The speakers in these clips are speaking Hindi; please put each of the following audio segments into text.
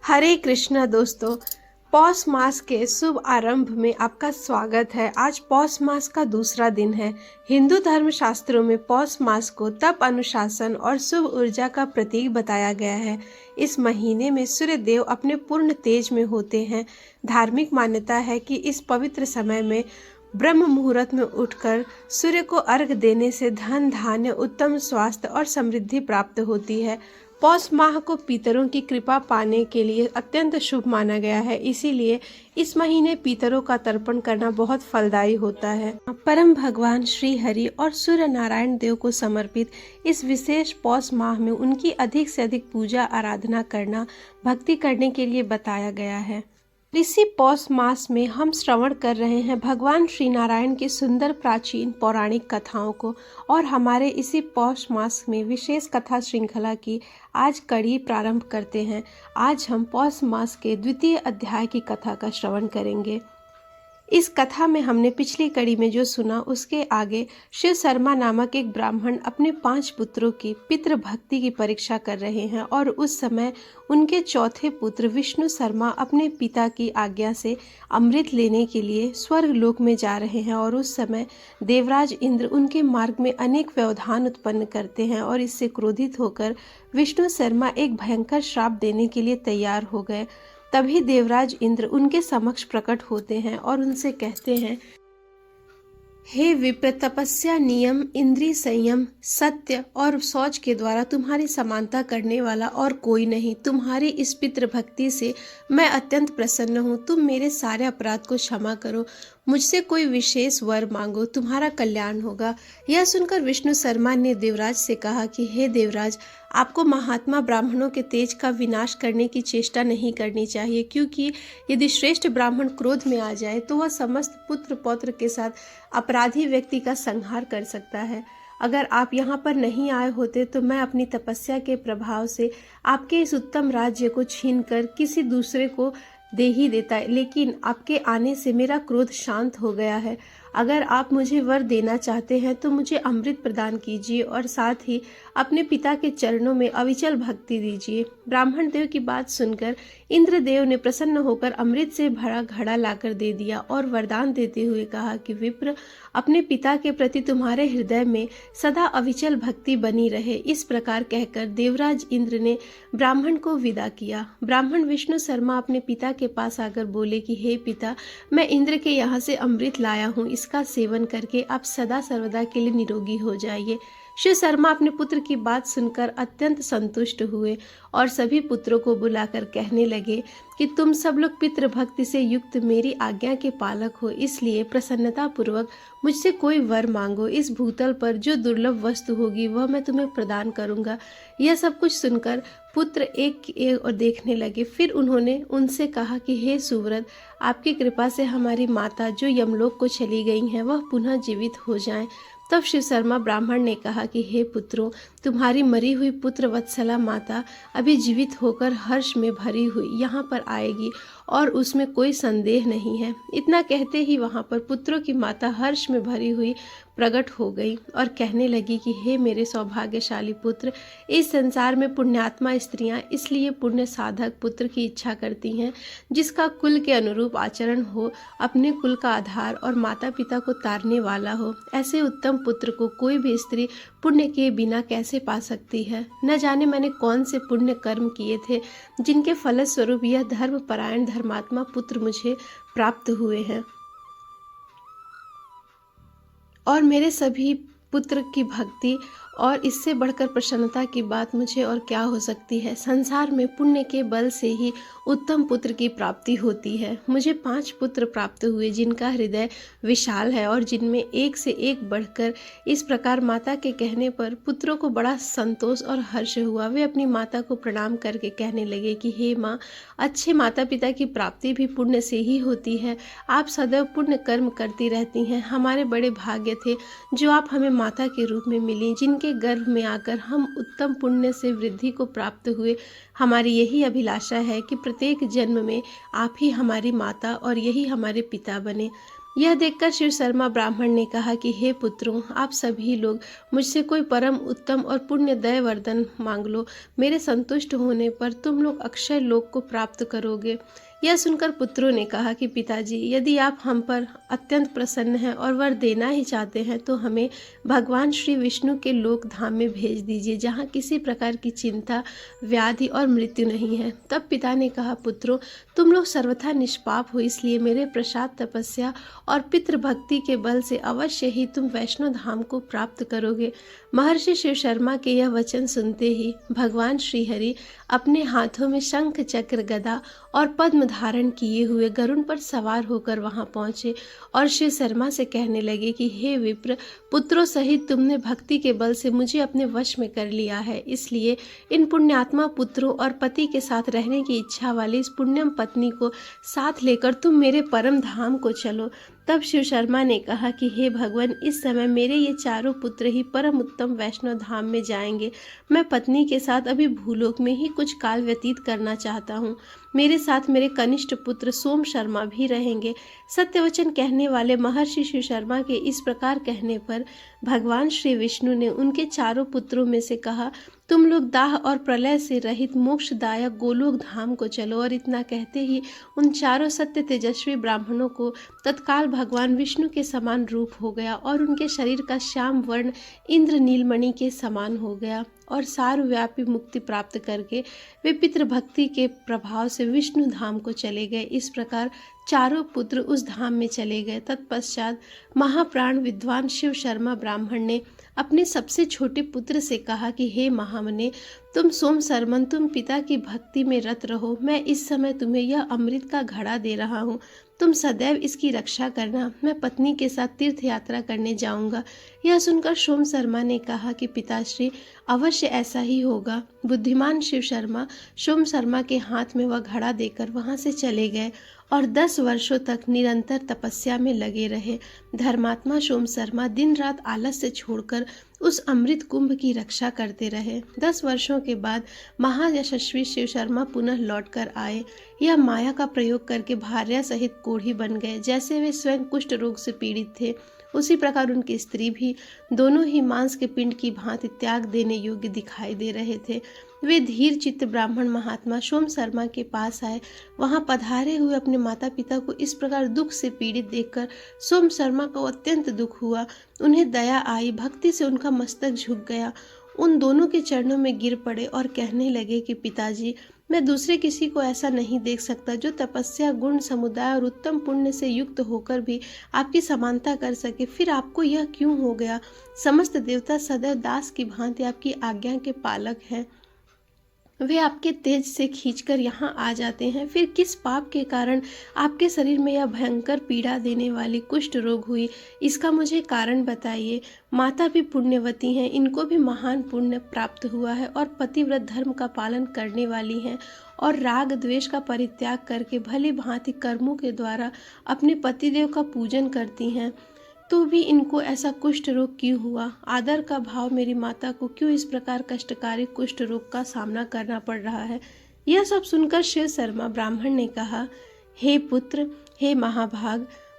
हरे कृष्णा दोस्तों, पौष मास के शुभ आरंभ में आपका स्वागत है। आज पौष मास का दूसरा दिन है। हिंदू धर्म शास्त्रों में पौष मास को तप, अनुशासन और शुभ ऊर्जा का प्रतीक बताया गया है। इस महीने में सूर्य देव अपने पूर्ण तेज में होते हैं। धार्मिक मान्यता है कि इस पवित्र समय में ब्रह्म मुहूर्त में उठकर सूर्य को अर्घ्य देने से धन, धान्य, उत्तम स्वास्थ्य और समृद्धि प्राप्त होती है। पौष माह को पितरों की कृपा पाने के लिए अत्यंत शुभ माना गया है, इसीलिए इस महीने पितरों का तर्पण करना बहुत फलदायी होता है। परम भगवान श्री हरि और सूर्य नारायण देव को समर्पित इस विशेष पौष माह में उनकी अधिक से अधिक पूजा आराधना करना, भक्ति करने के लिए बताया गया है। इसी पौष मास में हम श्रवण कर रहे हैं भगवान श्री नारायण की सुंदर प्राचीन पौराणिक कथाओं को, और हमारे इसी पौष मास में विशेष कथा श्रृंखला की आज कड़ी प्रारंभ करते हैं। आज हम पौष मास के द्वितीय अध्याय की कथा का श्रवण करेंगे। इस कथा में हमने पिछली कड़ी में जो सुना उसके आगे शिव शर्मा नामक एक ब्राह्मण अपने 5 पुत्रों की पितृ भक्ति की परीक्षा कर रहे हैं, और उस समय उनके चौथे पुत्र विष्णु शर्मा अपने पिता की आज्ञा से अमृत लेने के लिए स्वर्ग लोक में जा रहे हैं। और उस समय देवराज इंद्र उनके मार्ग में अनेक व्यवधान उत्पन्न करते हैं, और इससे क्रोधित होकर विष्णु शर्मा एक भयंकर श्राप देने के लिए तैयार हो गए। तभी देवराज इंद्र उनके समक्ष प्रकट होते हैं और उनसे कहते हैं, हे विप्र, तपस्या, नियम, इंद्रिय संयम, सत्य और शौच के द्वारा तुम्हारी समानता करने वाला और कोई नहीं। तुम्हारी इस पितृ भक्ति से मैं अत्यंत प्रसन्न हूँ। तुम मेरे सारे अपराध को क्षमा करो, मुझसे कोई विशेष वर मांगो, तुम्हारा कल्याण होगा। यह सुनकर विष्णु शर्मा ने देवराज से कहा कि हे देवराज, आपको महात्मा ब्राह्मणों के तेज का विनाश करने की चेष्टा नहीं करनी चाहिए, क्योंकि यदि श्रेष्ठ ब्राह्मण क्रोध में आ जाए तो वह समस्त पुत्र पौत्र के साथ अपराधी व्यक्ति का संहार कर सकता है। अगर आप यहाँ पर नहीं आए होते तो मैं अपनी तपस्या के प्रभाव से आपके इस उत्तम राज्य को छीनकर किसी दूसरे को दे ही देता है, लेकिन आपके आने से मेरा क्रोध शांत हो गया है। अगर आप मुझे वर देना चाहते हैं तो मुझे अमृत प्रदान कीजिए और साथ ही अपने पिता के चरणों में अविचल भक्ति दीजिए। ब्राह्मण देव की बात सुनकर इंद्रदेव ने प्रसन्न होकर अमृत से भरा घड़ा लाकर दे दिया और वरदान देते हुए कहा कि विप्र, अपने पिता के प्रति तुम्हारे हृदय में सदा अविचल भक्ति बनी रहे। इस प्रकार कहकर देवराज इंद्र ने ब्राह्मण को विदा किया। ब्राह्मण विष्णु शर्मा अपने पिता के पास आकर बोले कि हे पिता, मैं इंद्र के यहाँ से अमृत लाया हूँ, इसका सेवन करके आप सदा सर्वदा के लिए निरोगी हो जाइए। शिव शर्मा अपने पुत्र की बात सुनकर अत्यंत संतुष्ट हुए और सभी पुत्रों को बुलाकर कहने लगे कि तुम सब लोग पितृ भक्ति से युक्त मेरी आज्ञा के पालक हो, इसलिए प्रसन्नता पूर्वक मुझसे कोई वर मांगो। इस भूतल पर जो दुर्लभ वस्तु होगी वह मैं तुम्हें प्रदान करूंगा। यह सब कुछ सुनकर पुत्र एक और देखने लगे। फिर उन्होंने उनसे कहा कि हे सुव्रत, आपकी कृपा से हमारी माता जो यमलोक को चली गई हैं वह पुनः जीवित हो जाएं। तब शिव शर्मा ब्राह्मण ने कहा कि हे पुत्रों, तुम्हारी मरी हुई पुत्र वत्सला माता अभी जीवित होकर हर्ष में भरी हुई यहाँ पर आएगी और उसमें कोई संदेह नहीं है। इतना कहते ही वहाँ पर पुत्रों की माता हर्ष में भरी हुई प्रकट हो गई और कहने लगी कि हे मेरे सौभाग्यशाली पुत्र, इस संसार में पुण्यात्मा स्त्रियां इसलिए पुण्य साधक पुत्र की इच्छा करती हैं जिसका कुल के अनुरूप आचरण हो, अपने कुल का आधार और माता पिता को तारने वाला हो। ऐसे उत्तम पुत्र को कोई भी स्त्री पुण्य के बिना कैसे पा सकती है। न जाने मैंने कौन से पुण्य कर्म किए थे जिनके फलस्वरूप यह धर्मपरायण धर्मात्मा पुत्र मुझे प्राप्त हुए हैं, और मेरे सभी पुत्र की भक्ति और इससे बढ़कर प्रसन्नता की बात मुझे और क्या हो सकती है। संसार में पुण्य के बल से ही उत्तम पुत्र की प्राप्ति होती है। मुझे 5 पुत्र प्राप्त हुए जिनका हृदय विशाल है और जिनमें एक से एक बढ़कर। इस प्रकार माता के कहने पर पुत्रों को बड़ा संतोष और हर्ष हुआ। वे अपनी माता को प्रणाम करके कहने लगे कि हे माँ, अच्छे माता पिता की प्राप्ति भी पुण्य से ही होती है। आप सदैव पुण्य कर्म करती रहती हैं। हमारे बड़े भाग्य थे जो आप हमें माता के रूप में मिली, जिनके गर्भ में आकर हम उत्तम पुण्य से वृद्धि को प्राप्त हुए। हमारी यही अभिलाषा है कि प्रत्येक जन्म में आप ही हमारी माता और यही हमारे पिता बने। यह देखकर शिव शर्मा ब्राह्मण ने कहा कि हे पुत्रों, आप सभी लोग मुझसे कोई परम उत्तम और पुण्यदय वरदान मांग लो। मेरे संतुष्ट होने पर तुम लोग अक्षय लोक को प्राप्त करोगे। यह सुनकर पुत्रों ने कहा कि पिताजी, यदि आप हम पर अत्यंत प्रसन्न हैं और वर देना ही चाहते हैं तो हमें भगवान श्री विष्णु के लोक धाम में भेज दीजिए, जहाँ किसी प्रकार की चिंता, व्याधि और मृत्यु नहीं है। तब पिता ने कहा, पुत्रों, तुम लोग सर्वथा निष्पाप हो, इसलिए मेरे प्रसाद, तपस्या और पितृभक्ति के बल से अवश्य ही तुम वैष्णो धाम को प्राप्त करोगे। महर्षि शिव शर्मा के यह वचन सुनते ही भगवान श्रीहरि अपने हाथों में शंख, चक्र, गदा और पद्म धारण किए हुए गरुड़ पर सवार होकर वहां पहुंचे और शिव शर्मा से कहने लगे कि हे विप्र, पुत्रों सहित तुमने भक्ति के बल से मुझे अपने वश में कर लिया है, इसलिए इन पुण्यात्मा पुत्रों और पति के साथ रहने की इच्छा वाली इस पुण्यम पत्नी को साथ लेकर तुम मेरे परम धाम को चलो। तब शिव शर्मा ने कहा कि हे भगवान, इस समय मेरे ये चारों पुत्र ही परम उत्तम वैष्णो धाम में जाएंगे। मैं पत्नी के साथ अभी भूलोक में ही कुछ काल व्यतीत करना चाहता हूँ। मेरे साथ मेरे कनिष्ठ पुत्र सोम शर्मा भी रहेंगे। सत्यवचन कहने वाले महर्षि शिव शर्मा के इस प्रकार कहने पर भगवान श्री विष्णु ने उनके चारों पुत्रों में से कहा, तुम लोग दाह और प्रलय से रहित मोक्षदायक गोलोक धाम को चलो। और इतना कहते ही उन चारों सत्य तेजस्वी ब्राह्मणों को तत्काल भगवान विष्णु के समान रूप हो गया और उनके शरीर का श्याम वर्ण इंद्र नीलमणि के समान हो गया और सार्वव्यापी मुक्ति प्राप्त करके वे पितृभक्ति के प्रभाव से विष्णु धाम को चले गए। इस प्रकार चारों पुत्र उस धाम में चले गए। तत्पश्चात महाप्राण विद्वान शिव शर्मा ब्राह्मण ने अपने सबसे छोटे पुत्र से कहा कि हे महामने, तुम सोम सरमन, तुम पिता की भक्ति में रत रहो। मैं इस समय तुम्हें यह अमृत का घड़ा दे रहा हूँ, तुम सदैव इसकी रक्षा करना। मैं पत्नी के साथ तीर्थ यात्रा करने जाऊंगा। यह सुनकर सोम शर्मा ने कहा कि पिताश्री, अवश्य ऐसा ही होगा। बुद्धिमान शिव शर्मा सोम शर्मा के हाथ में वह घड़ा देकर वहां से चले गए और 10 वर्षों तक निरंतर तपस्या में लगे रहे। धर्मात्मा सोम शर्मा दिन रात आलस्य छोड़कर उस अमृत कुंभ की रक्षा करते रहे। 10 वर्षों के बाद महायशस्वी शिव शर्मा पुनः लौटकर आए। यह माया का प्रयोग करके भार्या सहित कोढ़ी बन गए। जैसे वे स्वयं कुष्ठ रोग से पीड़ित थे, उसी प्रकार उनकी स्त्री भी दोनों ही मांस के पिंड की भांति त्याग देने योग्य दिखाई दे रहे थे। वे धीर चित्त ब्राह्मण महात्मा सोम शर्मा के पास आए। वहां पधारे हुए अपने माता पिता को इस प्रकार दुख से पीड़ित देखकर सोम शर्मा को अत्यंत दुख हुआ। उन्हें दया आई, भक्ति से उनका मस्तक झुक गया। उन दोनों के चरणों में गिर पड़े और कहने लगे कि पिताजी, मैं दूसरे किसी को ऐसा नहीं देख सकता जो तपस्या, गुण, समुदाय और उत्तम पुण्य से युक्त होकर भी आपकी समानता कर सके। फिर आपको यह क्यों हो गया? समस्त देवता सदैव दास की भांति आपकी आज्ञा के पालक हैं। वे आपके तेज से खींचकर यहाँ आ जाते हैं। फिर किस पाप के कारण आपके शरीर में यह भयंकर पीड़ा देने वाली कुष्ठ रोग हुई? इसका मुझे कारण बताइए। माता भी पुण्यवती हैं, इनको भी महान पुण्य प्राप्त हुआ है और पतिव्रत धर्म का पालन करने वाली हैं और राग द्वेष का परित्याग करके भली भांति कर्मों के द्वारा अपने पतिदेव का पूजन करती हैं। तो भी इनको ऐसा कुष्ठ रोग क्यों हुआ? आदर का भाव मेरी माता को क्यों इस प्रकार कष्टकारी कुष्ठ रोग का सामना करना पड़ रहा है? यह सब सुनकर शिव शर्मा ब्राह्मण ने कहा, हे पुत्र, हे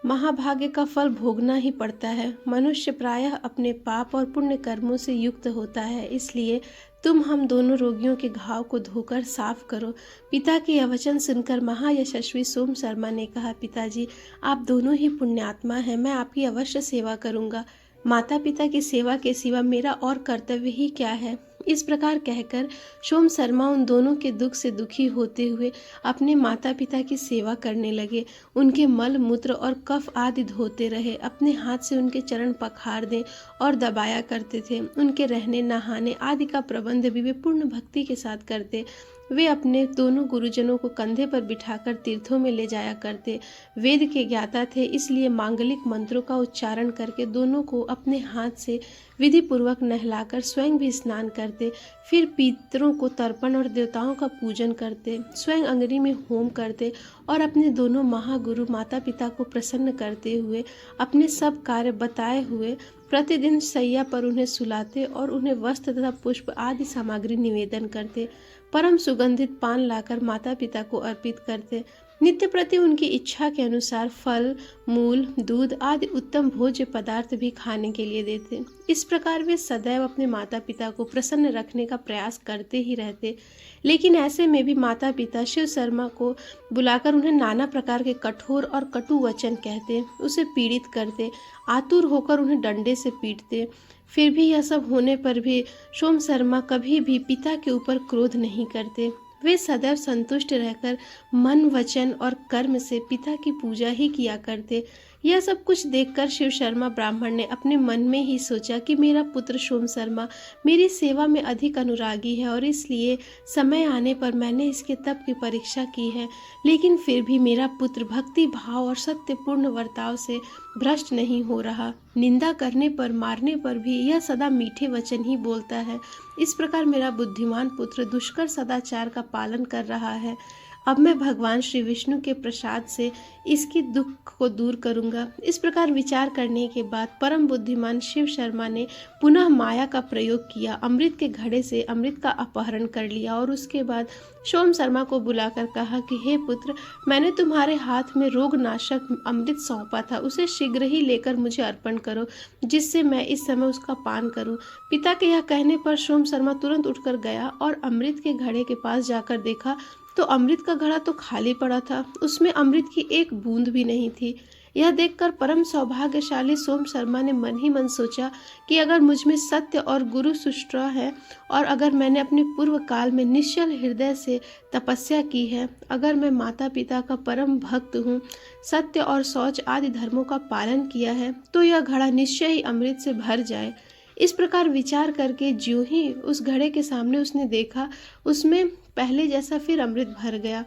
महाभाग्य का फल भोगना ही पड़ता है। मनुष्य प्रायः अपने पाप और पुण्य कर्मों से युक्त होता है, इसलिए तुम हम दोनों रोगियों के घाव को धोकर साफ करो। पिता के यह वचन सुनकर महायशस्वी सोम शर्मा ने कहा, पिताजी, आप दोनों ही पुण्यात्मा हैं, मैं आपकी अवश्य सेवा करूंगा। माता पिता की सेवा के सिवा मेरा और कर्तव्य ही क्या है? इस प्रकार कहकर सोम शर्मा उन दोनों के दुख से दुखी होते हुए अपने माता पिता की सेवा करने लगे। उनके मल मूत्र और कफ आदि धोते रहे, अपने हाथ से उनके चरण पखार दें और दबाया करते थे। उनके रहने, नहाने आदि का प्रबंध भी वे पूर्ण भक्ति के साथ करते। वे अपने दोनों गुरुजनों को कंधे पर बिठाकर तीर्थों में ले जाया करते। वेद के ज्ञाता थे, इसलिए मांगलिक मंत्रों का उच्चारण करके दोनों को अपने हाथ से विधि पूर्वक नहलाकर स्वयं भी स्नान करते। फिर पितरों को तर्पण और देवताओं का पूजन करते, स्वयं अंगनी में होम करते और अपने दोनों महागुरु माता पिता को प्रसन्न करते हुए अपने सब कार्य बताए हुए प्रतिदिन सैया पर उन्हें सुलाते और उन्हें वस्त्र तथा पुष्प आदि सामग्री निवेदन करते। परम सुगंधित पान लाकर माता पिता को अर्पित करते। नित्य प्रति उनकी इच्छा के अनुसार फल, मूल, दूध आदि उत्तम भोज्य पदार्थ भी खाने के लिए देते। इस प्रकार वे सदैव अपने माता पिता को प्रसन्न रखने का प्रयास करते ही रहते। लेकिन ऐसे में भी माता पिता शिव शर्मा को बुलाकर उन्हें नाना प्रकार के कठोर और कटु वचन कहते, उसे पीड़ित करते, आतुर होकर उन्हें डंडे से पीटते। फिर भी यह सब होने पर भी सोम शर्मा कभी भी पिता के ऊपर क्रोध नहीं करते। वे सदैव संतुष्ट रहकर मन, वचन और कर्म से पिता की पूजा ही किया करते। यह सब कुछ देखकर शिव शर्मा ब्राह्मण ने अपने मन में ही सोचा कि मेरा पुत्र सोम शर्मा मेरी सेवा में अधिक अनुरागी है और इसलिए समय आने पर मैंने इसके तप की परीक्षा की है। लेकिन फिर भी मेरा पुत्र भक्ति भाव और सत्यपूर्ण वर्ताव से भ्रष्ट नहीं हो रहा। निंदा करने पर, मारने पर भी यह सदा मीठे वचन ही बोलता है। इस प्रकार मेरा बुद्धिमान पुत्र दुष्कर सदाचार का पालन कर रहा है। अब मैं भगवान श्री विष्णु के प्रसाद से इसकी दुख को दूर करूंगा। इस प्रकार विचार करने के बाद परम बुद्धिमान शिव शर्मा ने पुनः माया का प्रयोग किया, अमृत के घड़े से अमृत का अपहरण कर लिया और उसके बाद सोम शर्मा को बुलाकर कहा कि हे पुत्र, मैंने तुम्हारे हाथ में रोगनाशक अमृत सौंपा था, उसे शीघ्र ही लेकर मुझे अर्पण करो जिससे मैं इस समय उसका पान करूं। पिता के यह कहने पर सोम शर्मा तुरंत उठकर गया और अमृत के घड़े के पास जाकर देखा तो अमृत का घड़ा तो खाली पड़ा था, उसमें अमृत की एक बूंद भी नहीं थी। यह देखकर परम सौभाग्यशाली सोम शर्मा ने मन ही मन सोचा कि अगर मुझ में सत्य और गुरु सुष्ठा है और अगर मैंने अपने पूर्व काल में निश्चल हृदय से तपस्या की है, अगर मैं माता पिता का परम भक्त हूँ, सत्य और शौच आदि धर्मों का पालन किया है, तो यह घड़ा निश्चय ही अमृत से भर जाए। इस प्रकार विचार करके ज्यों ही उस घड़े के सामने उसने देखा, उसमें पहले जैसा फिर अमृत भर गया।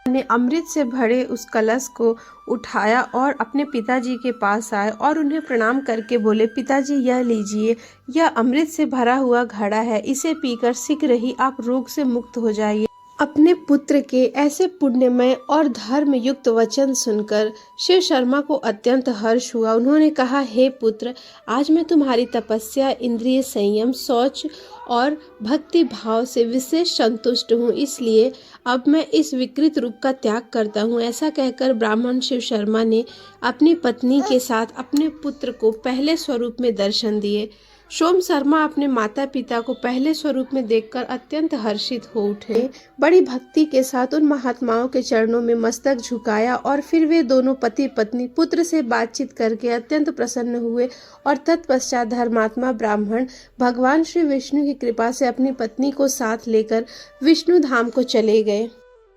ने अमृत से भरे उस कलश को उठाया और अपने पिताजी के पास आए और उन्हें प्रणाम करके बोले, पिताजी यह लीजिए, यह अमृत से भरा हुआ घड़ा है, इसे पीकर शीघ्र ही आप रोग से मुक्त हो जाइए। अपने पुत्र के ऐसे पुण्यमय और धर्म युक्त वचन सुनकर शिव शर्मा को अत्यंत हर्ष हुआ। उन्होंने कहा, हे पुत्र, आज मैं तुम्हारी तपस्या, इंद्रिय संयम, शौच और भक्ति भाव से विशेष संतुष्ट हूँ, इसलिए अब मैं इस विकृत रूप का त्याग करता हूँ। ऐसा कहकर ब्राह्मण शिव शर्मा ने अपनी पत्नी के साथ अपने पुत्र को पहले स्वरूप में दर्शन दिए। सोम शर्मा अपने माता पिता को पहले स्वरूप में देखकर अत्यंत हर्षित हो उठे। बड़ी भक्ति के साथ उन महात्माओं के चरणों में मस्तक झुकाया और फिर वे दोनों पति पत्नी पुत्र से बातचीत करके अत्यंत प्रसन्न हुए और तत्पश्चात धर्मात्मा ब्राह्मण भगवान श्री विष्णु की कृपा से अपनी पत्नी को साथ लेकर विष्णु धाम को चले गए।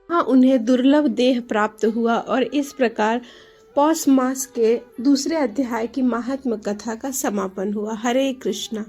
हाँ, उन्हें दुर्लभ देह प्राप्त हुआ और इस प्रकार पौष मास के दूसरे अध्याय की महात्म कथा का समापन हुआ। हरे कृष्णा।